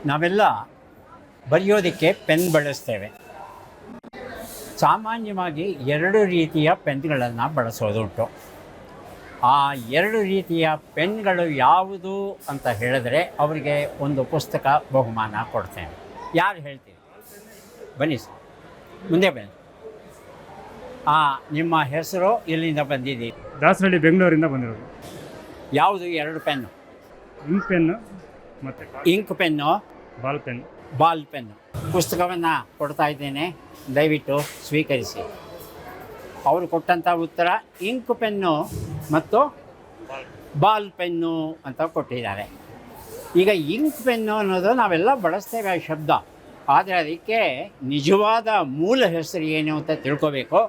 ನಾವೆಲ್ಲ ಬರೆಯೋದಕ್ಕೆ ಪೆನ್ ಬಳಸ್ತೇವೆ. ಸಾಮಾನ್ಯವಾಗಿ ಎರಡು ರೀತಿಯ ಪೆನ್ಗಳನ್ನು ಬಳಸೋದುಂಟು. ಆ ಎರಡು ರೀತಿಯ ಪೆನ್ಗಳು ಯಾವುದು ಅಂತ ಹೇಳಿದ್ರೆ ಅವರಿಗೆ ಒಂದು ಪುಸ್ತಕ ಬಹುಮಾನ ಕೊಡ್ತೇನೆ. ಯಾರು ಹೇಳ್ತೀರಿ? ಬನ್ನಿ ಸರ್, ಮುಂದೆ ಬನ್ನಿ. ನಿಮ್ಮ ಹೆಸರು, ಎಲ್ಲಿಂದ ಬಂದಿದ್ದೀರಿ? ದಾಸರಳ್ಳಿ, ಬೆಂಗಳೂರಿಂದ ಬಂದಿರೋದು. ಯಾವುದು ಎರಡು ಪೆನ್ನು? ಇಂಕ್ ಪೆನ್ನು ಮತ್ತು ink pen, ball pen. Ball pen. ಪುಸ್ತಕವನ್ನು ಕೊಡ್ತಾ ಇದ್ದೇನೆ, ದಯವಿಟ್ಟು ಸ್ವೀಕರಿಸಿ. ಅವರು ಕೊಟ್ಟಂಥ ಉತ್ತರ ಇಂಕ್ ಪೆನ್ನು ಮತ್ತು ಬಾಲ್ ಪೆನ್ನು ಅಂತ ಕೊಟ್ಟಿದ್ದಾರೆ. ಈಗ ಇಂಕ್ ಪೆನ್ನು ಅನ್ನೋದು ನಾವೆಲ್ಲ ಬಳಸ್ತೇವೆ ಆ ಶಬ್ದ, ಆದರೆ ಅದಕ್ಕೆ ನಿಜವಾದ ಮೂಲ ಹೆಸರು ಏನು ಅಂತ ತಿಳ್ಕೋಬೇಕು.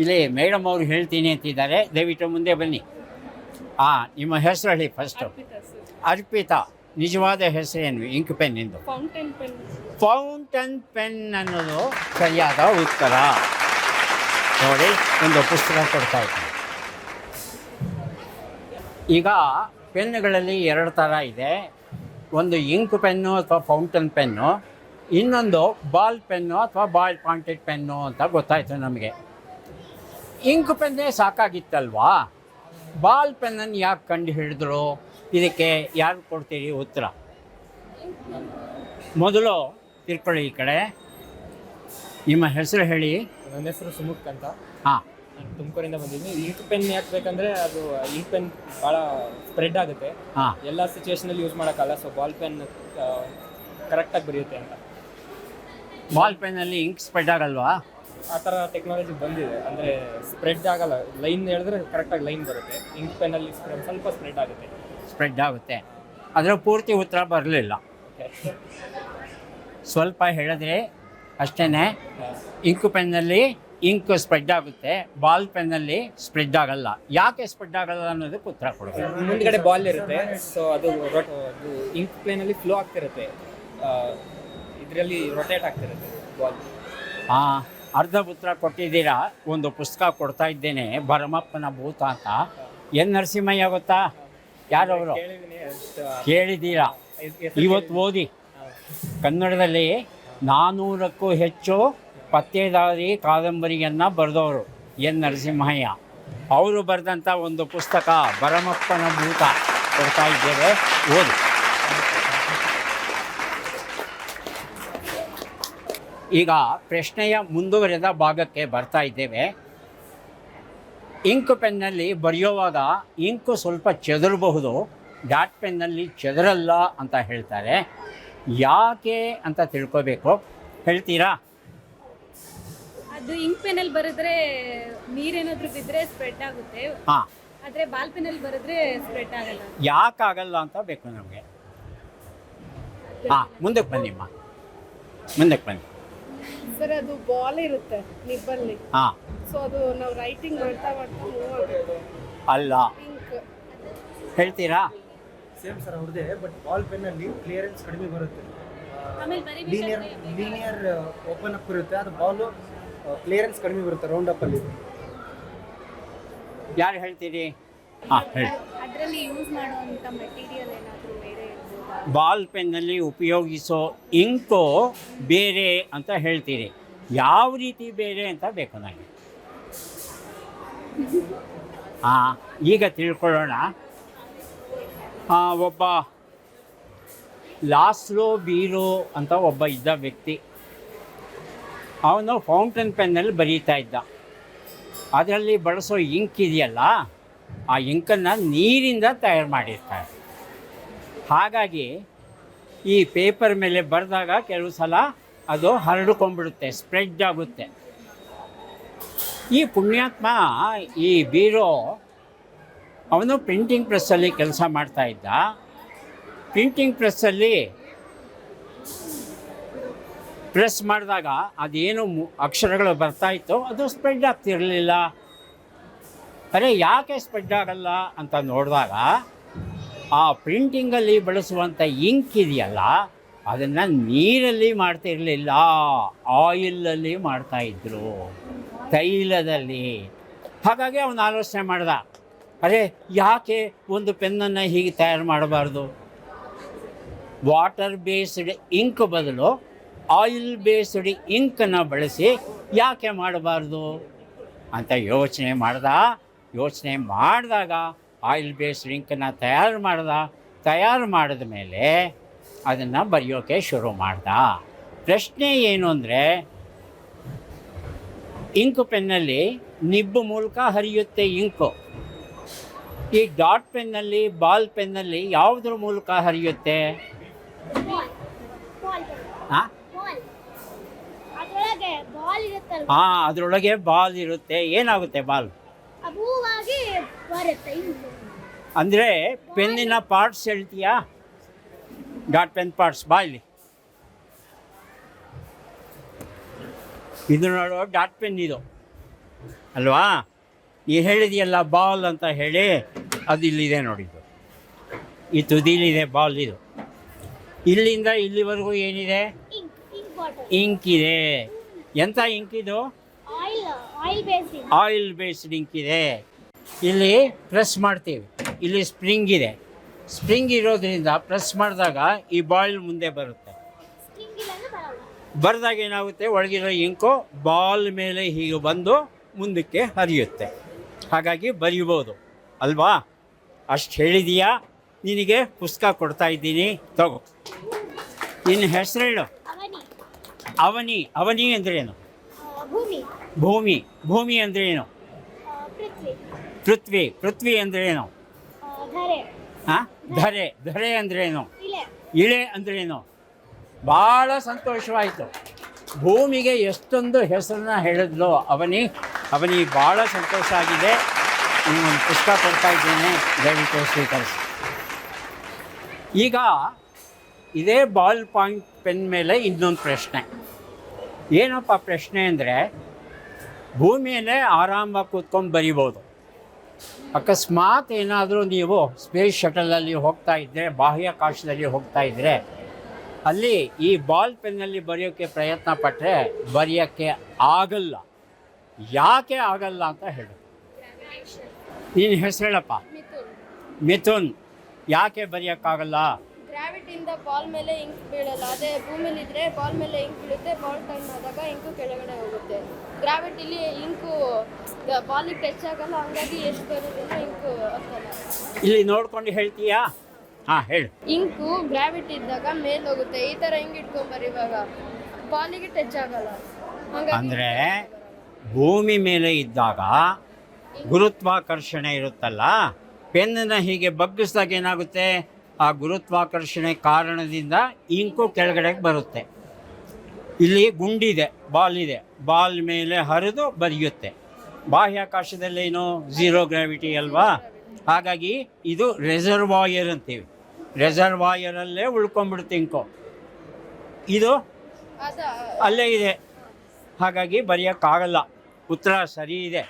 ಇಲ್ಲಿ ಮೇಡಮ್ ಅವರು ಹೇಳ್ತೀನಿ ಅಂತಿದ್ದಾರೆ, ದಯವಿಟ್ಟು ಮುಂದೆ ಬನ್ನಿ. ನಿಮ್ಮ ಹೆಸರು ಹೇಳಿ ಫಸ್ಟು. ಅರ್ಪಿತಾ. ನಿಜವಾದ ಹೆಸರೇನು ಇಂಕ್ ಪೆನ್ನಿಂದು? ಫೌಂಟನ್ ಪೆನ್ ಅನ್ನೋದು ಸರಿಯಾದ ಉತ್ತರ. ನೋಡಿ, ಒಂದು ಪುಸ್ತಕ ಕೊಡ್ತಾ ಇದ್ದೀನಿ. ಈಗ ಪೆನ್ನುಗಳಲ್ಲಿ ಎರಡು ಥರ ಇದೆ. ಒಂದು ಇಂಕ್ ಪೆನ್ನು ಅಥವಾ ಫೌಂಟನ್ ಪೆನ್ನು, ಇನ್ನೊಂದು ಬಾಲ್ ಪೆನ್ನು ಅಥವಾ ಬಾಲ್ ಪಾಯಿಂಟೆಡ್ ಪೆನ್ನು ಅಂತ ಗೊತ್ತಾಯಿತು ನಮಗೆ. ಇಂಕ್ ಪೆನ್ನೇ ಸಾಕಾಗಿತ್ತಲ್ವಾ? ಬಾಲ್ ಪೆನ್ನನ್ನು ಯಾಕೆ ಕಂಡು ಹಿಡಿದ್ರು? ಇದಕ್ಕೆ ಯಾರು ಕೊಡ್ತೀರಿ ಉತ್ತರ? ಮೊದಲು ತಿಳ್ಕೊಳ್ಳಿ ಈ ಕಡೆ. ನಿಮ್ಮ ಹೆಸರು ಹೇಳಿ. ನನ್ನ ಹೆಸರು ಸುಮುಖ್ ಅಂತ. ಹಾಂ, ನಾನು ತುಮಕೂರಿಂದ ಬಂದಿದ್ದೀನಿ. ಇಂಕ್ ಪೆನ್ ಯಾಕೆ ಬೇಕಂದರೆ ಅದು ಇಂಕ್ ಪೆನ್ ಭಾಳ ಸ್ಪ್ರೆಡ್ ಆಗುತ್ತೆ. ಹಾಂ, ಎಲ್ಲ ಸಿಚುವೇಷನಲ್ಲಿ ಯೂಸ್ ಮಾಡೋಕ್ಕಲ್ಲ. ಸೊ ಬಾಲ್ ಪೆನ್ ಕರೆಕ್ಟಾಗಿ ಬರೆಯುತ್ತೆ ಅಂತ. ಬಾಲ್ ಪೆನ್ನಲ್ಲಿ ಇಂಕ್ ಸ್ಪ್ರೆಡ್ ಆಗಲ್ವಾ? ಆ ಥರ ಟೆಕ್ನಾಲಜಿ ಬಂದಿದೆ. ಅಂದರೆ ಸ್ಪ್ರೆಡ್ ಆಗಲ್ಲ, ಲೈನ್ ಹೇಳಿದ್ರೆ ಕರೆಕ್ಟಾಗಿ ಲೈನ್ ಬರುತ್ತೆ. ಇಂಕ್ ಪೆನ್ನಲ್ಲಿ ಸ್ವಲ್ಪ ಸ್ಪ್ರೆಡ್ ಆಗುತ್ತೆ. ಸ್ಪ್ರೆಡ್ ಆಗುತ್ತೆ. ಅದರ ಪೂರ್ತಿ ಉತ್ತರ ಬರಲಿಲ್ಲ, ಸ್ವಲ್ಪ ಹೇಳಿದ್ರೆ ಅಷ್ಟೇ. ಇಂಕ್ ಪೆನ್ನಲ್ಲಿ ಇಂಕ್ ಸ್ಪ್ರೆಡ್ ಆಗುತ್ತೆ, ಬಾಲ್ ಪೆನ್ನಲ್ಲಿ ಸ್ಪ್ರೆಡ್ ಆಗಲ್ಲ. ಯಾಕೆ ಸ್ಪ್ರೆಡ್ ಆಗಲ್ಲ ಅನ್ನೋದಕ್ಕೆ ಉತ್ತರ ಕೊಡಬೇಕು. ಮುಂದ್ಗಡೆ ಬಾಲ್ ಇರುತ್ತೆ, ಸೊ ಅದು ಇಂಕ್ ಪ್ಲೇನಲ್ಲಿ ಫ್ಲೋ ಆಗ್ತಿರುತ್ತೆ, ಇದರಲ್ಲಿ ರೊಟೇಟ್ ಆಗ್ತಿರುತ್ತೆ ಬಾಲ್. ಅರ್ಧ ಉತ್ತರ ಕೊಟ್ಟಿದ್ದೀರಾ. ಒಂದು ಪುಸ್ತಕ ಕೊಡ್ತಾ ಇದ್ದೇನೆ, ಭರಮಪ್ಪನ ಭೂತ ಅಂತ. ಎನ್ ನರಸಿಂಹಯ್ಯ ಗೊತ್ತಾ? ಯಾರವರು? ಕೇಳಿದ್ದೀರಾ? ಇವತ್ತು ಓದಿ. ಕನ್ನಡದಲ್ಲಿ 400ಕ್ಕೂ ಹೆಚ್ಚು ಪತ್ತೇದಾರಿ ಕಾದಂಬರಿಯನ್ನು ಬರೆದವರು ಎನ್ ನರಸಿಂಹಯ್ಯ. ಅವರು ಬರೆದಂಥ ಒಂದು ಪುಸ್ತಕ ಭರಮಪ್ಪನ ಭೂತ ಕೊಡ್ತಾ ಇದ್ದೇವೆ, ಓದಿ. ಈಗ ಪ್ರಶ್ನೆಯ ಮುಂದುವರೆದ ಭಾಗಕ್ಕೆ ಬರ್ತಾ ಇದ್ದೇವೆ. ಇಂಕ್ ಪೆನ್ನಲ್ಲಿ ಬರೆಯುವಾಗ ಇಂಕು ಸ್ವಲ್ಪ ಚೆದರಬಹುದು, ಡಾಟ್ ಪೆನ್ನಲ್ಲಿ ಚೆದರಲ್ಲ ಅಂತ ಹೇಳ್ತಾರೆ. ಯಾಕೆ ಅಂತ ತಿಳ್ಕೋಬೇಕು. ಹೇಳ್ತೀರಾ? ಅದು ಇಂಕ್ ಪೆನ್ನಲ್ಲಿ ಬರೆದ್ರೆ ನೀರೇನಾದ್ರೂ ಬಿದ್ದರೆ ಸ್ಪ್ರೆಡ್ ಆಗುತ್ತೆ. ಹಾಂ, ಆದರೆ ಬಾಲ್ ಪೆನ್ನಲ್ಲಿ ಬರೆದ್ರೆ ಸ್ಪ್ರೆಡ್ ಆಗಲ್ಲ. ಯಾಕಾಗಲ್ಲ ಅಂತ ಬೇಕು ನಮಗೆ. ಮುಂದಕ್ಕೆ ಬನ್ನಿಮ್ಮ, ಮುಂದಕ್ಕೆ ಬನ್ನಿ. ಸರ್, ಅದು ಬಾಲ್ ಇರುತ್ತೆ ನಿಬ್ಬಲ್ಲಿ. ಹಾಂ, ಸೊ ಅದು ನಾವು ರೈಟಿಂಗ್ ಮಾಡ್ತಾ ಮಾಡ್ತಾ ಮೂವ್ ಆಗುತ್ತೆ. ಅಲ್ಲ, ಇಂಕ್ ಹೇಳ್ತೀರಾ? ಸೇಮ್ ಸರ್ ಅವ್ರದ್ದೇ, ಬಟ್ ಬಾಲ್ ಪೆನ್ನಲ್ಲಿ ಕ್ಲಿಯರೆನ್ಸ್ ಕಡಿಮೆ ಬರುತ್ತೆ. ಆಮೇಲೆ ಲೀನಿಯರ್ ಓಪನ್ ಅಪ್ ಇರುತ್ತೆ, ಅದು ಬಾಲು ಕ್ಲಿಯರೆನ್ಸ್ ಕಡಿಮೆ ಬರುತ್ತೆ ರೌಂಡ್ ಅಪ್ ಅಲ್ಲಿ. ಯಾರು ಹೇಳ್ತೀರಿ? ಹಾಂ, ಹೇಳಿ. ಅದರಲ್ಲಿ ಯೂಸ್ ಮಾಡುವಂಥ ಮೆಟೀರಿಯಲ್ ಏನಾದರೂ ಬೇರೆ ಇರ್ಬೋದಾ? ಬಾಲ್ ಪೆನ್ನಲ್ಲಿ ಉಪಯೋಗಿಸೋ ಇಂಕು ಬೇರೆ ಅಂತ ಹೇಳ್ತೀರಿ. ಯಾವ ರೀತಿ ಬೇರೆ ಅಂತ ಬೇಕು ನನಗೆ. ಈಗ ತಿಳ್ಕೊಳ್ಳೋಣ. ಒಬ್ಬ ಲಾಸ್ಲೋ ಬೀರೋ ಅಂತ ಒಬ್ಬ ಇದ್ದ ವ್ಯಕ್ತಿ. ಅವನು ಫೌಂಟನ್ ಪೆನ್ನಲ್ಲಿ ಬರೀತಾ ಇದ್ದ. ಅದರಲ್ಲಿ ಬಳಸೋ ಇಂಕ್ ಇದೆಯಲ್ಲ, ಆ ಇಂಕನ್ನು ನೀರಿಂದ ತಯಾರು ಮಾಡಿರ್ತಾರೆ. ಹಾಗಾಗಿ ಈ ಪೇಪರ್ ಮೇಲೆ ಬರೆದಾಗ ಕೆಲವು ಸಲ ಅದು ಹರಡ್ಕೊಂಡ್ಬಿಡುತ್ತೆ, ಸ್ಪ್ರೆಡ್ ಆಗುತ್ತೆ. ಈ ಪುಣ್ಯಾತ್ಮ, ಈ ಬೀರೋ, ಅವನು ಪ್ರಿಂಟಿಂಗ್ ಪ್ರೆಸ್ಸಲ್ಲಿ ಕೆಲಸ ಮಾಡ್ತಾ ಇದ್ದ. ಪ್ರಿಂಟಿಂಗ್ ಪ್ರೆಸ್ಸಲ್ಲಿ ಪ್ರೆಸ್ ಮಾಡಿದಾಗ ಅದೇನು ಅಕ್ಷರಗಳು ಬರ್ತಾಯಿತ್ತು ಅದು ಸ್ಪ್ರೆಡ್ ಆಗ್ತಿರಲಿಲ್ಲ. ಅರೆ, ಯಾಕೆ ಸ್ಪ್ರೆಡ್ ಆಗಲ್ಲ ಅಂತ ನೋಡಿದಾಗ ಆ ಪ್ರಿಂಟಿಂಗಲ್ಲಿ ಬಳಸುವಂಥ ಇಂಕ್ ಇದೆಯಲ್ಲ, ಅದನ್ನು ನೀರಲ್ಲಿ ಮಾಡ್ತಿರಲಿಲ್ಲ, ಆಯಿಲಲ್ಲಿ ಮಾಡ್ತಾಯಿದ್ರು, ತೈಲದಲ್ಲಿ. ಹಾಗಾಗಿ ಅವನು ಆಲೋಚನೆ ಮಾಡ್ದ, ಅರೆ ಯಾಕೆ ಒಂದು ಪೆನ್ನನ್ನು ಹೀಗೆ ತಯಾರು ಮಾಡಬಾರ್ದು. ವಾಟರ್ ಬೇಸ್ಡ್ ಇಂಕ್ ಬದಲು ಆಯಿಲ್ ಬೇಸ್ಡ್ ಇಂಕನ್ನು ಬಳಸಿ ಯಾಕೆ ಮಾಡಬಾರ್ದು ಅಂತ ಯೋಚನೆ ಮಾಡಿದಾಗ ಆಯಿಲ್ ಬೇಸ್ಡ್ ಇಂಕನ್ನು ತಯಾರು ಮಾಡಿದ ಮೇಲೆ ಅದನ್ನು ಬರೆಯೋಕ್ಕೆ ಶುರು ಮಾಡ್ದ. ಪ್ರಶ್ನೆ ಏನು ಅಂದರೆ, ಇಂಕು ಪೆನ್ನಲ್ಲಿ ನಿಬ್ಬು ಮೂಲಕ ಹರಿಯುತ್ತೆ ಇಂಕು. ಈ ಡಾಟ್ ಪೆನ್ನಲ್ಲಿ, ಬಾಲ್ ಪೆನ್ನಲ್ಲಿ ಯಾವುದ್ರ ಮೂಲಕ ಹರಿಯುತ್ತೆ? ಹಾಂ ಅದರೊಳಗೆ ಬಾಲ್ ಇರುತ್ತೆ. ಏನಾಗುತ್ತೆ ಬಾಲ್? ಅಂದರೆ ಪೆನ್ನಿನ ಪಾರ್ಟ್ಸ್ ಹೇಳ್ತೀಯಾ? ಡಾಟ್ ಪೆನ್ ಪಾರ್ಟ್ಸ್ ಬಾ ಇಲ್ಲಿ. ಇದು ನೋಡೋ ಡಾಟ್ ಪೆನ್ ಇದು ಅಲ್ವಾ? ಈ ಹೇಳಿದೆಯಲ್ಲ ಬಾಲ್ ಅಂತ ಹೇಳಿ, ಅದು ಇಲ್ಲಿದೆ ನೋಡಿದ್ದು. ಈ ತುದಿಲಿದೆ ಬಾಲ್. ಇದು ಇಲ್ಲಿಂದ ಇಲ್ಲಿವರೆಗೂ ಏನಿದೆ? ಇಂಕ್ ಇದೆ. ಎಂಥ ಇಂಕ್ ಇದು? ಆಯಿಲ್ ಬೇಸ್ಡ್ ಇಂಕ್ ಇದೆ. ಇಲ್ಲಿ ಪ್ರೆಸ್ ಮಾಡ್ತೀವಿ. ಇಲ್ಲಿ ಸ್ಪ್ರಿಂಗ್ ಇದೆ. ಸ್ಪ್ರಿಂಗ್ ಇರೋದ್ರಿಂದ ಪ್ರೆಸ್ ಮಾಡಿದಾಗ ಈ ಬಾಲ್ ಮುಂದೆ ಬರುತ್ತೆ. ಬರೆದಾಗ ಏನಾಗುತ್ತೆ? ಒಳಗಿರೋ ಇಂಕು ಬಾಲ್ ಮೇಲೆ ಹೀಗೆ ಬಂದು ಮುಂದಕ್ಕೆ ಹರಿಯುತ್ತೆ. ಹಾಗಾಗಿ ಬರೀಬೋದು ಅಲ್ವಾ? ಅಷ್ಟು ಹೇಳಿದೀಯಾ? ನಿನಗೆ ಪುಸ್ತಕ ಕೊಡ್ತಾ ಇದ್ದೀನಿ, ತಗೋ. ನಿನ್ನ ಹೆಸರು ಹೇಳು. ಅವನಿ ಅಂದ್ರೇನು? ಭೂಮಿ ಅಂದ್ರೇನು? ಪೃಥ್ವಿ ಅಂದ್ರೇನು? ಹಾಂ, ಧರೆ ಅಂದ್ರೇನು? ಇಳೆ ಅಂದ್ರೇನು? ಭಾಳ ಸಂತೋಷವಾಯಿತು. ಭೂಮಿಗೆ ಎಷ್ಟೊಂದು ಹೆಸರನ್ನ ಹೇಳಿದ್ಲು ಅವನಿ. ಭಾಳ ಸಂತೋಷ ಆಗಿದೆ. ನೀವೊಂದು ಪುಸ್ತಕ ಕೊಡ್ತಾ ಇದ್ದೇನೆ, ದಯವಿಟ್ಟು ಸ್ವೀಕರಿಸಿ. ಈಗ ಇದೇ ಬಾಲ್ ಪಾಯಿಂಟ್ ಪೆನ್ ಮೇಲೆ ಇನ್ನೊಂದು ಪ್ರಶ್ನೆ. ಏನಪ್ಪ ಪ್ರಶ್ನೆ ಅಂದರೆ, ಭೂಮಿಯಲ್ಲೇ ಆರಾಮಾಗಿ ಕೂತ್ಕೊಂಡು ಬರಿಬೋದು. ಅಕಸ್ಮಾತ್ ಏನಾದರೂ ನೀವು ಸ್ಪೇಸ್ ಶಟಲಲ್ಲಿ ಹೋಗ್ತಾ ಇದ್ದರೆ, ಬಾಹ್ಯಾಕಾಶದಲ್ಲಿ ಹೋಗ್ತಾ ಇದ್ದರೆ, ಅಲ್ಲಿ ಈ ಬಾಲ್ ಪೆನ್ನಲ್ಲಿ ಬರೆಯೋಕ್ಕೆ ಪ್ರಯತ್ನ ಪಟ್ಟರೆ ಬರೆಯೋಕ್ಕೆ ಆಗಲ್ಲ. ಯಾಕೆ ಆಗಲ್ಲ ಅಂತ ಹೇಳು. ನಿನ್ನ ಹೆಸರು ಹೇಳಪ್ಪ. ಮಿಥುನ್. ಯಾಕೆ ಬರೆಯೋಕ್ಕಾಗಲ್ಲ? ಗ್ರಾವಿಟಿಯಿಂದ ಬಾಲ್ ಮೇಲೆ ಇಂಕ್ ಬೀಳಲ್ಲ. ಅದೇ ಭೂಮಿಲಿದ್ರೆ ಬಾಲ್ ಮೇಲೆ ಇಂಕ್ ಬೀಳುತ್ತೆ. ಬಾಲ್ ಟರ್ನ್ ಆದಾಗ ಇಂಕು ಕೆಳಗಡೆ ಹೋಗುತ್ತೆ. ಗ್ರಾವಿಟಿಲಿ ಇಂಕು ಬಾಲಿಗೆ ಟಚ್ ಆಗಲ್ಲ. ಹಂಗಾಗಿ ಎಷ್ಟು ಬರೋದ್ರಿಂದ ಇಂಕು ಆಗ್ತಲ್ಲ. ಇಲ್ಲಿ ನೋಡ್ಕೊಂಡು ಹೇಳ್ತೀಯಾ? ಹಾಂ, ಹೇಳು. ಇಂಕು ಗ್ರಾವಿಟಿ ಇದ್ದಾಗ ಮೇಲೆ ಹೋಗುತ್ತೆ. ಈ ಥರ ಹಿಂಗೆ ಇಟ್ಕೊಂಬರಿ, ಇವಾಗ ಬಾಲಿಗೆ ಟಚ್ ಆಗಲ್ಲ. ಅಂದರೆ ಭೂಮಿ ಮೇಲೆ ಇದ್ದಾಗ ಗುರುತ್ವಾಕರ್ಷಣೆ ಇರುತ್ತಲ್ಲ, ಪೆನ್ನನ್ನು ಹೀಗೆ ಬಗ್ಗಿಸಿದಾಗ ಏನಾಗುತ್ತೆ? ಆ ಗುರುತ್ವಾಕರ್ಷಣೆ ಕಾರಣದಿಂದ ಇಂಕು ಕೆಳಗಡೆಗೆ ಬರುತ್ತೆ. ಇಲ್ಲಿ ಗುಂಡಿದೆ, ಬಾಲ್ ಇದೆ. ಬಾಲ್ ಮೇಲೆ ಹರಿದು ಬರೆಯುತ್ತೆ. ಬಾಹ್ಯಾಕಾಶದಲ್ಲೇನು ಝೀರೋ ಗ್ರಾವಿಟಿ ಅಲ್ವಾ? ಹಾಗಾಗಿ ಇದು ರೆಸರ್ವಾಯರ್ ಅಂತೀವಿ. ರೆಸರ್ವಾಯರಲ್ಲೇ ಉಳ್ಕೊಂಡ್ಬಿಡುತ್ತೆ ಇಂಕು. ಇದು ಅಲ್ಲೇ ಇದೆ. ಹಾಗಾಗಿ ಬರೆಯೋಕ್ಕಾಗಲ್ಲ. ಉತ್ತರ ಸರಿ ಇದೆ.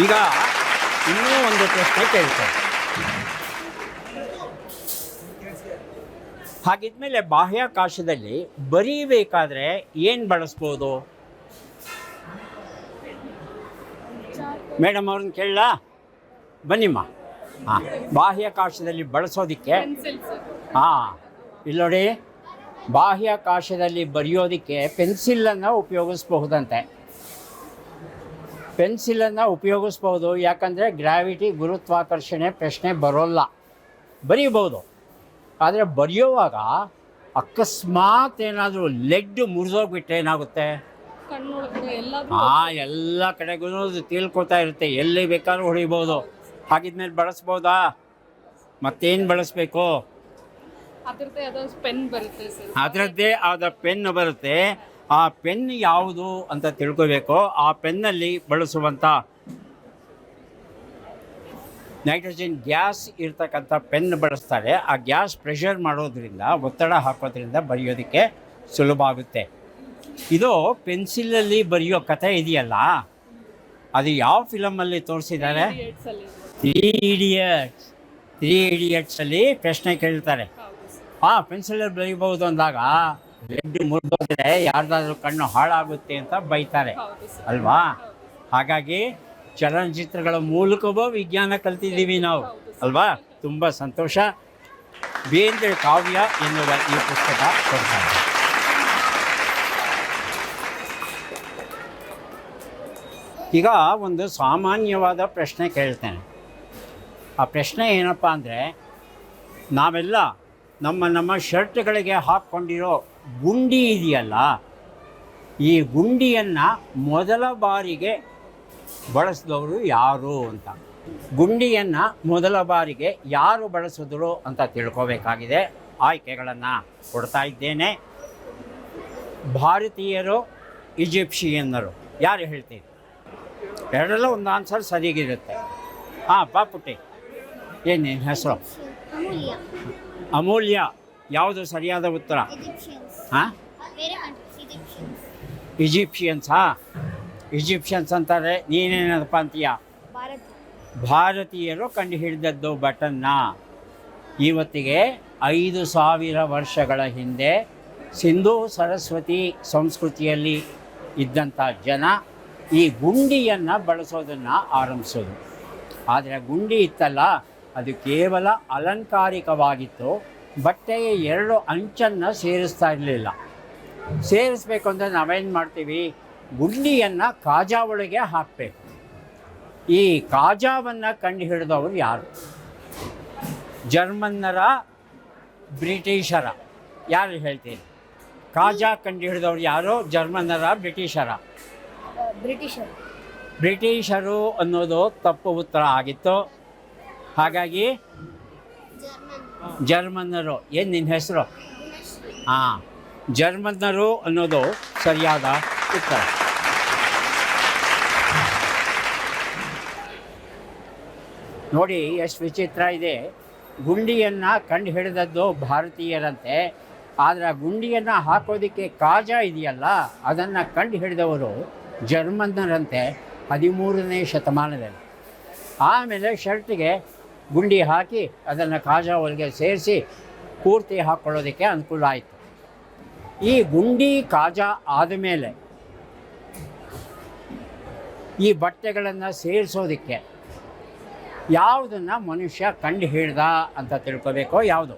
ಈಗ ಇನ್ನೂ ಒಂದು ಪ್ರಶ್ನೆ ಕೇಳ್ತೇನೆ. ಹಾಗಿದ್ಮೇಲೆ ಬಾಹ್ಯಾಕಾಶದಲ್ಲಿ ಬರೀಬೇಕಾದ್ರೆ ಏನು ಬಳಸ್ಬೋದು? ಮೇಡಮ್ ಅವ್ರನ್ನ ಕೇಳಲಾ? ಬನ್ನಿಮ್ಮ. ಹಾಂ, ಬಾಹ್ಯಾಕಾಶದಲ್ಲಿ ಬಳಸೋದಕ್ಕೆ ಇಲ್ಲಿ ನೋಡಿ, ಬಾಹ್ಯಾಕಾಶದಲ್ಲಿ ಬರೆಯೋದಕ್ಕೆ ಪೆನ್ಸಿಲನ್ನು ಉಪಯೋಗಿಸ್ಬಹುದಂತೆ. ಪೆನ್ಸಿಲನ್ನು ಉಪಯೋಗಿಸ್ಬೋದು. ಯಾಕಂದರೆ ಗ್ರಾವಿಟಿ, ಗುರುತ್ವಾಕರ್ಷಣೆ ಪ್ರಶ್ನೆ ಬರೋಲ್ಲ. ಬರೀಬೋದು. ಆದರೆ ಬರೆಯುವಾಗ ಅಕಸ್ಮಾತ್ ಏನಾದರೂ ಲೆಡ್ ಮುರಿದೋಗ್ಬಿಟ್ರೆ ಏನಾಗುತ್ತೆ? ಎಲ್ಲ ಕಡೆಗೂ ತಿಳ್ಕೊತಾ ಇರುತ್ತೆ. ಎಲ್ಲಿ ಬೇಕಾದ್ರೂ ಹೊಡಿಬೋದು. ಹಾಗಿದ್ಮೇಲೆ ಬಳಸ್ಬೋದಾ? ಮತ್ತೇನು ಬಳಸಬೇಕು? ಅದರದ್ದೇ ಆದ ಪೆನ್ ಬರುತ್ತೆ. ಆ ಪೆನ್ ಯಾವುದು ಅಂತ ತಿಳ್ಕೋಬೇಕು. ಆ ಪೆನ್ನಲ್ಲಿ ಬಳಸುವಂಥ ನೈಟ್ರೋಜನ್ ಗ್ಯಾಸ್ ಇರ್ತಕ್ಕಂಥ ಪೆನ್ ಬಳಸ್ತಾರೆ. ಆ ಗ್ಯಾಸ್ ಪ್ರೆಷರ್ ಮಾಡೋದ್ರಿಂದ, ಒತ್ತಡ ಹಾಕೋದ್ರಿಂದ ಬರೆಯೋದಕ್ಕೆ ಸುಲಭ ಆಗುತ್ತೆ. ಇದು ಪೆನ್ಸಿಲಲ್ಲಿ ಬರೆಯೋ ಕಥೆ ಇದೆಯಲ್ಲ, ಅದು ಯಾವ ಫಿಲಮಲ್ಲಿ ತೋರಿಸಿದ್ದಾರೆ? ತ್ರೀ ಇಡಿಯಟ್ಸಲ್ಲಿ ಪ್ರಶ್ನೆ ಕೇಳ್ತಾರೆ. ಪೆನ್ಸಿಲಲ್ಲಿ ಬರೀಬಹುದು ಅಂದಾಗ ಲೆಡ್ ಮುರಿದೋದ್ರೆ ಯಾರ್ದಾದ್ರೂ ಕಣ್ಣು ಹಾಳಾಗುತ್ತೆ ಅಂತ ಬೈತಾರೆ ಅಲ್ವಾ? ಹಾಗಾಗಿ ಚಲನಚಿತ್ರಗಳ ಮೂಲಕವೂ ವಿಜ್ಞಾನ ಕಲ್ತಿದ್ದೀವಿ ನಾವು ಅಲ್ವಾ? ತುಂಬ ಸಂತೋಷ. ಬೇಂದ್ರೆ ಕಾವ್ಯ ಎನ್ನುವ ಈ ಪುಸ್ತಕ ಕೊಡ್ತಾರೆ. ಈಗ ಒಂದು ಸಾಮಾನ್ಯವಾದ ಪ್ರಶ್ನೆ ಕೇಳ್ತೇನೆ. ಆ ಪ್ರಶ್ನೆ ಏನಪ್ಪ ಅಂದರೆ, ನಾವೆಲ್ಲ ನಮ್ಮ ಶರ್ಟ್ಗಳಿಗೆ ಹಾಕ್ಕೊಂಡಿರೋ ಗುಂಡಿ ಇದೆಯಲ್ಲ, ಈ ಗುಂಡಿಯನ್ನು ಮೊದಲ ಬಾರಿಗೆ ಬಳಸಿದವರು ಯಾರು ಅಂತ. ಗುಂಡಿಯನ್ನು ಮೊದಲ ಬಾರಿಗೆ ಯಾರು ಬಳಸಿದ್ರು ಅಂತ ತಿಳ್ಕೋಬೇಕಾಗಿದೆ. ಆಯ್ಕೆಗಳನ್ನು ಕೊಡ್ತಾ ಇದ್ದೇನೆ. ಭಾರತೀಯರು, ಈಜಿಪ್ಷಿಯನ್ನರು, ಯಾರು ಹೇಳ್ತೀರಿ? ಎರಡಲ್ಲ ಒಂದು ಆನ್ಸರ್ ಸರಿಗಿರುತ್ತೆ. ಹಾಂ ಪಾಪುಟ್ಟಿ, ಏನು ನಿನ್ನ ಹೆಸರು? ಅಮೂಲ್ಯ. ಯಾವುದು ಸರಿಯಾದ ಉತ್ತರ? ಹಾಂ, ಈಜಿಪ್ಷಿಯನ್ಸಾ? ಈಜಿಪ್ಷಿಯನ್ಸ್ ಅಂತಾರೆ, ನೀನೇನಪ್ಪ ಅಂತೀಯ? ಭಾರತೀಯರು ಕಂಡುಹಿಡಿದದ್ದು ಬಟನ್ನ. ಇವತ್ತಿಗೆ 5000 ವರ್ಷಗಳ ಹಿಂದೆ ಸಿಂಧೂ ಸರಸ್ವತಿ ಸಂಸ್ಕೃತಿಯಲ್ಲಿ ಇದ್ದಂಥ ಜನ ಈ ಗುಂಡಿಯನ್ನು ಬಳಸೋದನ್ನು ಆರಂಭಿಸೋದು. ಆದರೆ ಗುಂಡಿ ಇತ್ತಲ್ಲ, ಅದು ಕೇವಲ ಅಲಂಕಾರಿಕವಾಗಿತ್ತು. ಬಟ್ಟೆಯ 2 ಅಂಚನ್ನು ಸೇರಿಸ್ತಾ ಇರಲಿಲ್ಲ. ಸೇರಿಸ್ಬೇಕು ಅಂದರೆ ನಾವೇನು ಮಾಡ್ತೀವಿ? ಗುಂಡಿಯನ್ನು ಕಾಜಾ ಒಳಗೆ ಹಾಕಬೇಕು. ಈ ಕಾಜಾವನ್ನು ಕಂಡುಹಿಡಿದವರು ಯಾರು? ಜರ್ಮನ್ನರ, ಬ್ರಿಟಿಷರ? ಯಾರು ಹೇಳ್ತೀರಿ? ಕಾಜಾ ಕಂಡುಹಿಡಿದವರು ಯಾರು? ಜರ್ಮನ್ನರ, ಬ್ರಿಟಿಷರ? ಬ್ರಿಟಿಷರು ಅನ್ನೋದು ತಪ್ಪು ಉತ್ತರ ಆಗಿತ್ತು. ಹಾಗಾಗಿ ಜರ್ಮನ್ನರು. ಏನು ನಿನ್ನ ಹೆಸರು? ಹಾಂ, ಜರ್ಮನ್ನರು ಅನ್ನೋದು ಸರಿಯಾದ ಉತ್ತರ. ನೋಡಿ ಎಷ್ಟು ವಿಚಿತ್ರ ಇದೆ. ಗುಂಡಿಯನ್ನು ಕಂಡು ಹಿಡಿದದ್ದು ಭಾರತೀಯರಂತೆ, ಆದರೆ ಆ ಗುಂಡಿಯನ್ನು ಹಾಕೋದಕ್ಕೆ ಕಾಜಾ ಇದೆಯಲ್ಲ, ಅದನ್ನು ಕಂಡು ಹಿಡಿದವರು ಜರ್ಮನ್ನರಂತೆ 13ನೇ ಶತಮಾನದಲ್ಲಿ. ಆಮೇಲೆ ಶರ್ಟಿಗೆ ಗುಂಡಿ ಹಾಕಿ ಅದನ್ನು ಕಾಜಾ ಒಳಗೆ ಸೇರಿಸಿ ಪೂರ್ತಿ ಹಾಕ್ಕೊಳ್ಳೋದಕ್ಕೆ ಅನುಕೂಲ ಆಯಿತು. ಈ ಗುಂಡಿ ಕಾಜಾ ಆದಮೇಲೆ ಈ ಬಟ್ಟೆಗಳನ್ನು ಸೇರಿಸೋದಕ್ಕೆ ಯಾವುದನ್ನು ಮನುಷ್ಯ ಕಂಡು ಹಿಡ್ದ ಅಂತ ತಿಳ್ಕೋಬೇಕು. ಯಾವುದು?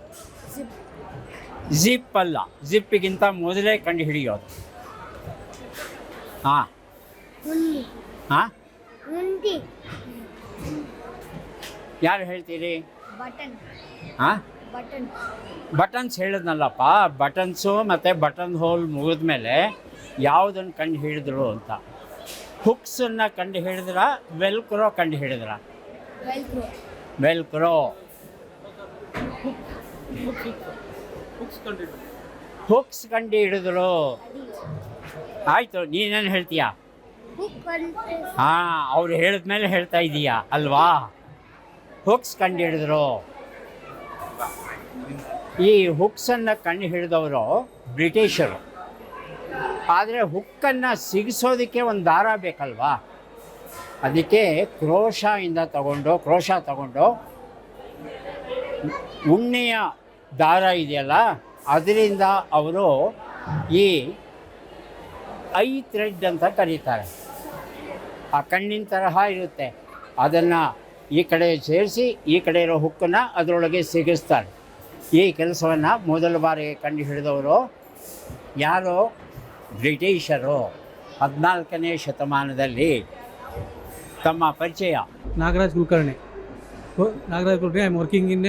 ಜಿಪ್ ಅಲ್ಲ, ಜಿಪ್ಪಿಗಿಂತ ಮೊದಲೇ ಕಂಡು ಹಿಡಿಯೋದು. ಹಾಂ ಹಾಂ, ಯಾರು ಹೇಳ್ತೀರಿ? ಹಾಂ, ಬಟನ್ಸ್ ಹೇಳಿದ್ನಲ್ಲಪ್ಪ. ಬಟನ್ಸು ಮತ್ತು ಬಟನ್ ಹೋಲ್ ಮುಗಿದ ಮೇಲೆ ಯಾವುದನ್ನು ಕಂಡು ಹಿಡಿದ್ರು ಅಂತ. ಹುಕ್ಸನ್ನು ಕಂಡು ಹಿಡಿದ್ರ, ವೆಲ್ಕ್ರೋ ಕಂಡು ಹಿಡಿದ್ರ? ವೆಲ್ಕ್ರೋ. ಹುಕ್ಸ್ ಕಂಡು ಹಿಡಿದ್ರು. ಆಯಿತು, ನೀನೇನು ಹೇಳ್ತೀಯಾ? ಹಾಂ, ಅವ್ರು ಹೇಳಿದ್ಮೇಲೆ ಹೇಳ್ತಾ ಇದೀಯಾ ಅಲ್ವಾ? ಹುಕ್ಸ್ ಕಂಡು ಹಿಡಿದ್ರು. ಈ ಹುಕ್ಸನ್ನು ಕಂಡು ಹಿಡಿದವರು ಬ್ರಿಟಿಷರು. ಆದರೆ ಹುಕ್ಕನ್ನು ಸಿಗಿಸೋದಕ್ಕೆ ಒಂದು ದಾರ ಬೇಕಲ್ವಾ? ಅದಕ್ಕೆ ಕ್ರೋಶ ತಗೊಂಡು ಉಣ್ಣೆಯ ದಾರ ಇದೆಯಲ್ಲ, ಅದರಿಂದ ಅವರು ಈ ಐ ಥ್ರೆಡ್ ಅಂತ ಕರೀತಾರೆ. ಆ ಕಣ್ಣಿನ ತರಹ ಇರುತ್ತೆ, ಅದನ್ನು ಈ ಕಡೆ ಸೇರಿಸಿ ಈ ಕಡೆ ಇರೋ ಹುಕ್ಕನ್ನು ಅದರೊಳಗೆ ಸಿಗಿಸ್ತಾರೆ. ಈ ಕೆಲಸವನ್ನು ಮೊದಲ ಬಾರಿಗೆ ಕಂಡು ಹಿಡಿದವರು ಯಾರು? ಬ್ರಿಟಿಷರು. 14ನೇ ಶತಮಾನದಲ್ಲಿ. ತಮ್ಮ ಪರಿಚಯ? Nagaraj Kulkarni. I am working in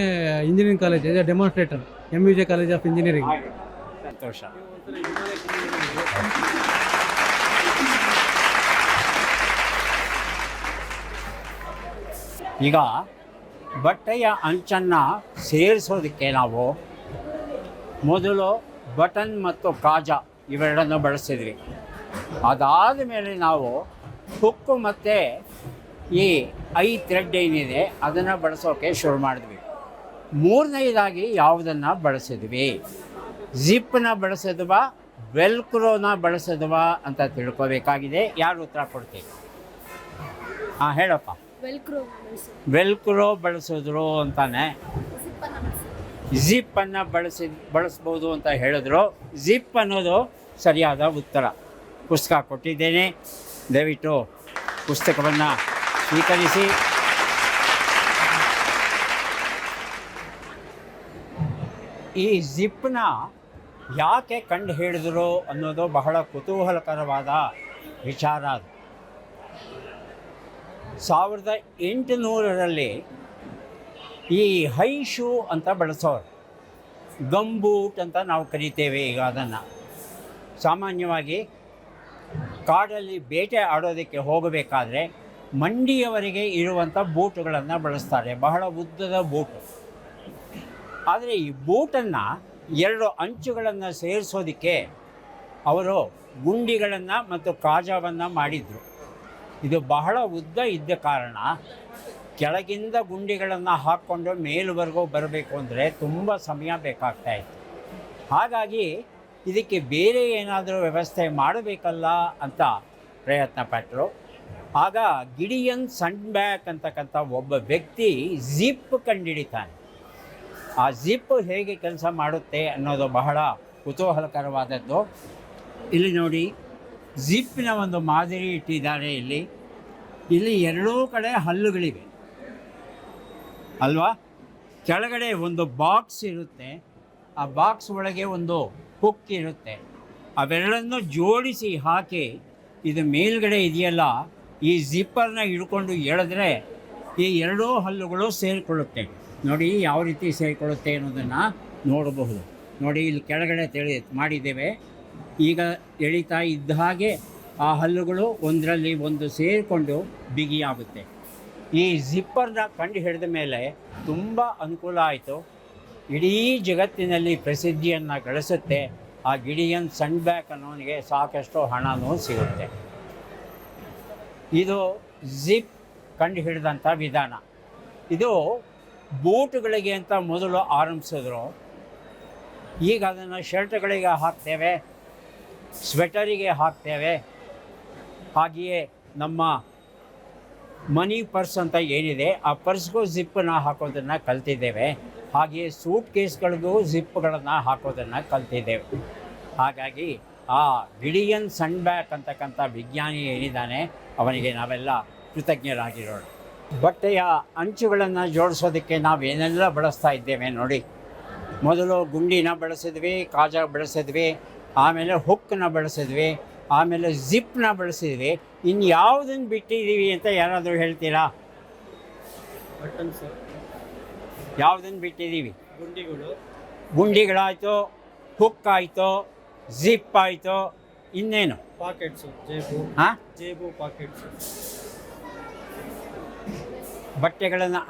engineering college as a demonstrator, MUJ college of engineering. ಸಂತೋಷ. ಈಗ ಬಟ್ಟೆಯ ಅಂಚನ್ನು ಸೇರಿಸೋದಕ್ಕೆ ನಾವು ಮೊದಲು ಬಟನ್ ಮತ್ತು ಕಾಜಾ ಇವೆರಡನ್ನು ಬಳಸಿದ್ವಿ. ಅದಾದ ಮೇಲೆ ನಾವು ಹುಕ್ಕು ಮತ್ತು ಈ ಐ ಥ್ರೆಡ್ ಏನಿದೆ ಅದನ್ನು ಬಳಸೋಕ್ಕೆ ಶುರು ಮಾಡಿದ್ವಿ. ಮೂರನೇದಾಗಿ ಯಾವುದನ್ನು ಬಳಸಿದ್ವಿ? ಜಿಪ್ಪನ್ನ ಬಳಸಿದ್ವಾ, ವೆಲ್ಕ್ರೋನ ಬಳಸಿದ್ವಾ ಅಂತ ತಿಳ್ಕೋಬೇಕಾಗಿದೆ. ಯಾರು ಉತ್ತರ ಕೊಡ್ತೀವಿ? ಹಾಂ ಹೇಳಪ್ಪ. ವೆಲ್ಕ್ರೋ ಬಳಸಿದ್ರು ಅಂತಾನೆ. ಜಿಪ್ಪನ್ನು ಬಳಸ್ಬೋದು ಅಂತ ಹೇಳಿದ್ರು. ಜಿಪ್ ಅನ್ನೋದು ಸರಿಯಾದ ಉತ್ತರ. ಪುಸ್ತಕ ಕೊಟ್ಟಿದ್ದೇನೆ, ದಯವಿಟ್ಟು ಪುಸ್ತಕವನ್ನು ಸ್ವೀಕರಿಸಿ. ಈ ಜಿಪ್ನ ಯಾಕೆ ಕಂಡು ಹಿಡಿದ್ರು ಅನ್ನೋದು ಬಹಳ ಕುತೂಹಲಕರವಾದ ವಿಚಾರ ಅದು. 1800ರಲ್ಲಿ ಈ ಹೈ ಶೂ ಅಂತ ಬಳಸೋರು, ಗಂಬೂಟ್ ಅಂತ ನಾವು ಕರಿತೇವೆ ಈಗ ಅದನ್ನು. ಸಾಮಾನ್ಯವಾಗಿ ಕಾಡಲ್ಲಿ ಬೇಟೆ ಆಡೋದಕ್ಕೆ ಹೋಗಬೇಕಾದ್ರೆ ಮಂಡಿಯವರೆಗೆ ಇರುವಂಥ ಬೂಟುಗಳನ್ನು ಬಳಸ್ತಾರೆ, ಬಹಳ ಉದ್ದದ ಬೂಟು. ಆದರೆ ಈ ಬೂಟನ್ನು 2 ಅಂಚುಗಳನ್ನು ಸೇರಿಸೋದಕ್ಕೆ ಅವರು ಗುಂಡಿಗಳನ್ನು ಮತ್ತು ಕಾಜಾವನ್ನು ಮಾಡಿದರು. ಇದು ಬಹಳ ಉದ್ದ ಇದ್ದ ಕಾರಣ ಕೆಳಗಿಂದ ಗುಂಡಿಗಳನ್ನು ಹಾಕ್ಕೊಂಡು ಮೇಲುವರೆಗೂ ಬರಬೇಕು ಅಂದರೆ ತುಂಬ ಸಮಯ ಬೇಕಾಗ್ತಾಯಿತ್ತು. ಹಾಗಾಗಿ ಇದಕ್ಕೆ ಬೇರೆ ಏನಾದರೂ ವ್ಯವಸ್ಥೆ ಮಾಡಬೇಕಲ್ಲ ಅಂತ ಪ್ರಯತ್ನ ಪಟ್ಟರು. ಆಗ ಗಿಡಿಯನ್ ಸನ್ಬ್ಯಾಕ್ ಅಂತಕ್ಕಂಥ ಒಬ್ಬ ವ್ಯಕ್ತಿ ಜಿಪ್ ಕಂಡುಹಿಡಿತಾನೆ. ಆ ಜಿಪ್ ಹೇಗೆ ಕೆಲಸ ಮಾಡುತ್ತೆ ಅನ್ನೋದು ಬಹಳ ಕುತೂಹಲಕರವಾದದ್ದು. ಇಲ್ಲಿ ನೋಡಿ, ಜಿಪ್ಪಿನ ಒಂದು ಮಾದರಿ ಇಟ್ಟಿದ್ದಾರೆ. ಇಲ್ಲಿ ಎರಡೂ ಕಡೆ ಹಲ್ಲುಗಳಿವೆ ಅಲ್ವಾ. ಕೆಳಗಡೆ ಒಂದು ಬಾಕ್ಸ್ ಇರುತ್ತೆ, ಆ ಬಾಕ್ಸ್ ಒಳಗೆ ಒಂದು ಹುಕ್ ಇರುತ್ತೆ. ಅವೆರಡನ್ನು ಜೋಡಿಸಿ ಹಾಕಿ ಇದು ಮೇಲ್ಗಡೆ ಇದೆಯಲ್ಲ, ಈ ಜಿಪ್ಪರ್ನ ಹಿಡ್ಕೊಂಡು ಎಳೆದ್ರೆ ಈ ಎರಡೂ ಹಲ್ಲುಗಳು ಸೇರಿಕೊಳ್ಳುತ್ತೆ. ನೋಡಿ ಯಾವ ರೀತಿ ಸೇರಿಕೊಳ್ಳುತ್ತೆ ಅನ್ನೋದನ್ನು ನೋಡಬಹುದು. ನೋಡಿ ಇಲ್ಲಿ ಕೆಳಗಡೆ ಮಾಡಿದ್ದೇವೆ. ಈಗ ಎಳಿತಾ ಇದ್ದ ಹಾಗೆ ಆ ಹಲ್ಲುಗಳು ಒಂದರಲ್ಲಿ ಒಂದು ಸೇರಿಕೊಂಡು ಬಿಗಿಯಾಗುತ್ತೆ. ಈ ಜಿಪ್ಪರ್ನ ಕಂಡು ಹಿಡಿದ ಮೇಲೆ ತುಂಬ ಅನುಕೂಲ ಆಯಿತು. ಇಡೀ ಜಗತ್ತಿನಲ್ಲಿ ಪ್ರಸಿದ್ಧಿಯನ್ನು ಗಳಿಸುತ್ತೆ. ಆ ಗಿಡಿಯನ್ ಸನ್ಬ್ಯಾಕ್ ಅನ್ನೋನಿಗೆ ಸಾಕಷ್ಟು ಹಣವೂ ಸಿಗುತ್ತೆ. ಇದು ಜಿಪ್ ಕಂಡು ಹಿಡಿದಂಥ ವಿಧಾನ. ಇದು ಬೂಟುಗಳಿಗೆ ಅಂತ ಮೊದಲು ಆರಂಭಿಸಿದ್ರು. ಈಗ ಅದನ್ನು ಶರ್ಟ್ಗಳಿಗೆ ಹಾಕ್ತೇವೆ, ಸ್ವೆಟರಿಗೆ ಹಾಕ್ತೇವೆ. ಹಾಗೆಯೇ ನಮ್ಮ ಮನಿ ಪರ್ಸ್ ಅಂತ ಏನಿದೆ, ಆ ಪರ್ಸ್ಗೂ ಜಿಪ್ಪನ್ನು ಹಾಕೋದನ್ನು ಕಲ್ತಿದ್ದೇವೆ. ಹಾಗೆಯೇ ಸೂಟ್ ಕೇಸ್ಗಳಿಗೂ ಜಿಪ್ಗಳನ್ನು ಹಾಕೋದನ್ನು ಕಲ್ತಿದ್ದೇವೆ. ಹಾಗಾಗಿ ಆ ಗಿಡಿಯನ್ ಸನ್ಬ್ಯಾಕ್ ಅಂತಕ್ಕಂಥ ವಿಜ್ಞಾನಿ ಏನಿದ್ದಾನೆ ಅವನಿಗೆ ನಾವೆಲ್ಲ ಕೃತಜ್ಞರಾಗಿರೋಣ. ಬಟ್ಟೆಯ ಅಂಚುಗಳನ್ನು ಜೋಡಿಸೋದಕ್ಕೆ ನಾವೇನೆಲ್ಲ ಬಳಸ್ತಾ ಇದ್ದೇವೆ ನೋಡಿ. ಮೊದಲು ಗುಂಡಿನ ಬಳಸಿದ್ವಿ, ಕಾಜಾ ಬಳಸಿದ್ವಿ, ಆಮೇಲೆ ಹುಕ್ಕನ್ನ ಬಳಸಿದ್ವಿ, ಆಮೇಲೆ ಜಿಪ್ನ ಬಳಸಿದ್ವಿ. ಇನ್ನು ಯಾವುದನ್ನು ಬಿಟ್ಟಿದ್ದೀವಿ ಅಂತ ಯಾರಾದರೂ ಹೇಳ್ತೀರಾ? ಬಟನ್ಸ್, ಯಾವುದನ್ನು ಬಿಟ್ಟಿದ್ದೀವಿ? ಗುಂಡಿಗಳು, ಗುಂಡಿಗಳಾಯಿತು, ಹುಕ್ ಆಯಿತು, ಜಿಪ್ ಆಯಿತು, ಇನ್ನೇನು? ಪಾಕೆಟ್ಸು, ಜೇಬು, ಹಾಂ, ಜೇಬು ಪಾಕೆಟ್ಸು. ಬಟ್ಟೆಗಳನ್ನು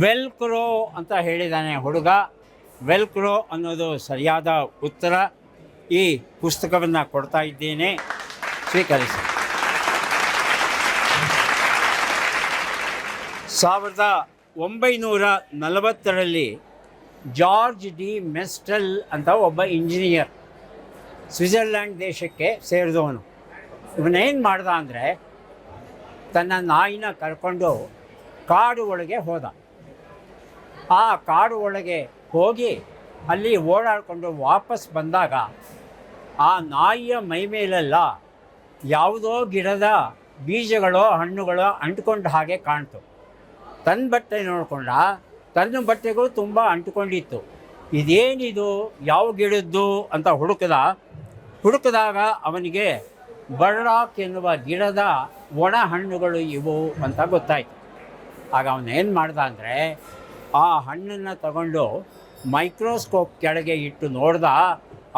ವೆಲ್ಕ್ರೋ ಅಂತ ಹೇಳಿದ್ದಾನೆ ಹುಡುಗ. ವೆಲ್ಕ್ರೋ ಅನ್ನೋದು ಸರಿಯಾದ ಉತ್ತರ. ಈ ಪುಸ್ತಕವನ್ನು ಕೊಡ್ತಾ ಇದ್ದೇನೆ, ಸ್ವೀಕರಿಸಿ. 1940ರಲ್ಲಿ ಜಾರ್ಜ್ ಡಿ ಮೆಸ್ಟಲ್ ಅಂತ ಒಬ್ಬ ಇಂಜಿನಿಯರ್, ಸ್ವಿಟ್ಜರ್ಲ್ಯಾಂಡ್ ದೇಶಕ್ಕೆ ಸೇರಿದವನು. ಇವನೇನು ಮಾಡ್ದ ಅಂದರೆ ತನ್ನ ನಾಯಿನ ಕರ್ಕೊಂಡು ಕಾಡು ಒಳಗೆ ಹೋದ. ಆ ಕಾಡು ಒಳಗೆ ಹೋಗಿ ಅಲ್ಲಿ ಓಡಾಡಿಕೊಂಡು ವಾಪಸ್ ಬಂದಾಗ ಆ ನಾಯಿಯ ಮೈ ಮೇಲೆಲ್ಲ ಯಾವುದೋ ಗಿಡದ ಬೀಜಗಳೋ ಹಣ್ಣುಗಳೋ ಅಂಟ್ಕೊಂಡು ಹಾಗೆ ಕಾಣ್ತು. ತನ್ನ ಬಟ್ಟೆ ನೋಡಿಕೊಂಡ, ತನ್ನ ಬಟ್ಟೆಗೂ ತುಂಬ ಅಂಟ್ಕೊಂಡಿತ್ತು. ಇದೇನಿದು, ಯಾವ ಗಿಡದ್ದು ಅಂತ ಹುಡುಕಿದಾಗ ಅವನಿಗೆ ಬರ್ರಾಕ್ ಎನ್ನುವ ಗಿಡದ ಒಣ ಹಣ್ಣುಗಳು ಇವು ಅಂತ ಗೊತ್ತಾಯಿತು. ಆಗ ಅವನೇನು ಮಾಡ್ದ ಅಂದರೆ ಆ ಹಣ್ಣನ್ನು ತಗೊಂಡು ಮೈಕ್ರೋಸ್ಕೋಪ್ ಕೆಳಗೆ ಇಟ್ಟು ನೋಡ್ದ.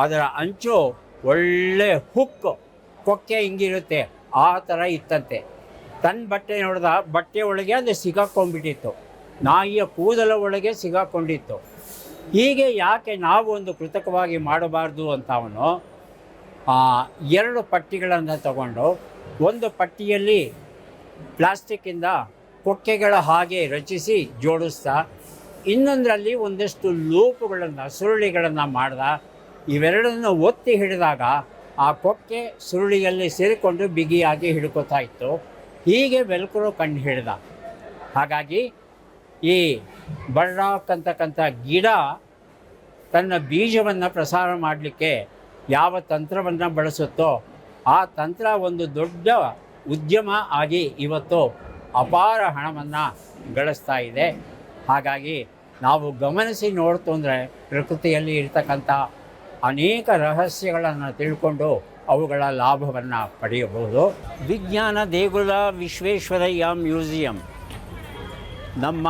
ಅದರ ಅಂಚು ಒಳ್ಳೆ ಕೊಕ್ಕೆ ಹಿಂಗಿರುತ್ತೆ ಆ ಥರ ಇತ್ತಂತೆ. ತನ್ನ ಬಟ್ಟೆ ನೋಡ್ದ, ಬಟ್ಟೆ ಒಳಗೆ ಅದು ಸಿಗಾಕೊಂಡ್ಬಿಟ್ಟಿತ್ತು, ನಾಯಿಯ ಕೂದಲ ಒಳಗೆ ಸಿಗಾಕೊಂಡಿತ್ತು. ಹೀಗೆ ಯಾಕೆ ನಾವು ಒಂದು ಕೃತಕವಾಗಿ ಮಾಡಬಾರ್ದು ಅಂತ ಅವನು 2 ಪಟ್ಟಿಗಳನ್ನು ತಗೊಂಡು, ಒಂದು ಪಟ್ಟಿಯಲ್ಲಿ ಪ್ಲಾಸ್ಟಿಕ್ಕಿಂದ ಕೊಕ್ಕೆಗಳ ಹಾಗೆ ರಚಿಸಿ ಜೋಡಿಸ್ತಾ, ಇನ್ನೊಂದರಲ್ಲಿ ಒಂದಷ್ಟು ಲೂಪುಗಳನ್ನು, ಸುರುಳಿಗಳನ್ನು ಮಾಡ್ದ. ಇವೆರಡನ್ನು ಒತ್ತಿ ಹಿಡಿದಾಗ ಆ ಕೊಕ್ಕೆ ಸುರುಳಿಯಲ್ಲಿ ಸೇರಿಕೊಂಡು ಬಿಗಿಯಾಗಿ ಹಿಡ್ಕೋತಾ ಇತ್ತು. ಹೀಗೆ ವೆಲ್ಕ್ರೋ ಕಂಡು ಹಿಡ್ದ. ಹಾಗಾಗಿ ಈ ಬರ್ರಾಕ್ ಅಂತಕ್ಕಂಥ ಗಿಡ ತನ್ನ ಬೀಜವನ್ನು ಪ್ರಸಾರ ಮಾಡಲಿಕ್ಕೆ ಯಾವ ತಂತ್ರವನ್ನು ಬಳಸುತ್ತೋ ಆ ತಂತ್ರ ಒಂದು ದೊಡ್ಡ ಉದ್ಯಮ ಆಗಿ ಇವತ್ತು ಅಪಾರ ಹಣವನ್ನು ಗಳಿಸ್ತಾ ಇದೆ. ಹಾಗಾಗಿ ನಾವು ಗಮನಿಸಿ ನೋಡ್ತು ಅಂದರೆ ಪ್ರಕೃತಿಯಲ್ಲಿ ಇರ್ತಕ್ಕಂಥ ಅನೇಕ ರಹಸ್ಯಗಳನ್ನು ತಿಳ್ಕೊಂಡು ಅವುಗಳ ಲಾಭವನ್ನು ಪಡೆಯಬಹುದು. ವಿಜ್ಞಾನ ದೇಗುಲ ವಿಶ್ವೇಶ್ವರಯ್ಯ ಮ್ಯೂಸಿಯಂ ನಮ್ಮ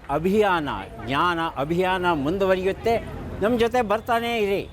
ಅಭಿಯಾನ, ಜ್ಞಾನ ಅಭಿಯಾನ ಮುಂದುವರಿಯುತ್ತೆ. ನಮ್ಮ ಜೊತೆ ಬರ್ತಾನೇ ಇರಿ.